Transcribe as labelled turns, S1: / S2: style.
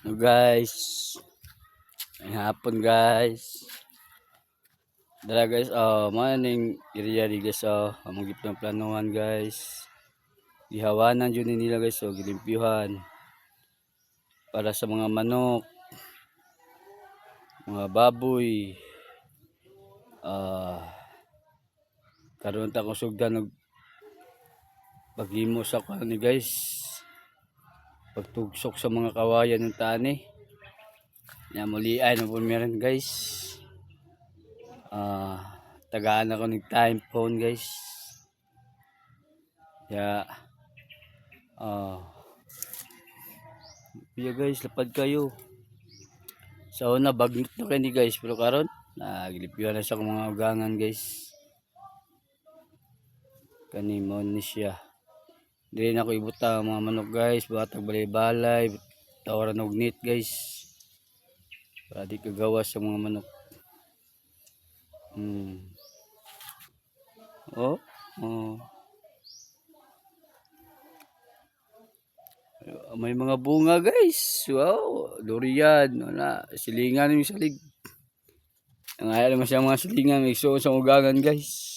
S1: So guys, ay hapon guys. Dala guys, maning area di guys, among gipang planuhan guys. Gihawanan jud nila guys, gilimpyuhan para sa mga manok, mga baboy. Karon ta kung sugdan og paghimo sa kuan ni guys. Pagtugsok sa mga kawayan ng tani. Ya muliay na po meron guys. Tagaan ako ng time phone guys. Ya guys, lapad kayo. Sa una bagnot na kayo ni guys, pero karon naglipyuhan na sa mga ugangan guys. Kani mo ni siya. Dili na ko ibuta mga manok guys, batag balay-balay, tawaran og net guys. Para di kagawas sa mga manok. May mga bunga guys. Wow, durian, wala, silingan yung salig. Ang ayaw naman siya mga silingan, may isuon sa ugangan guys.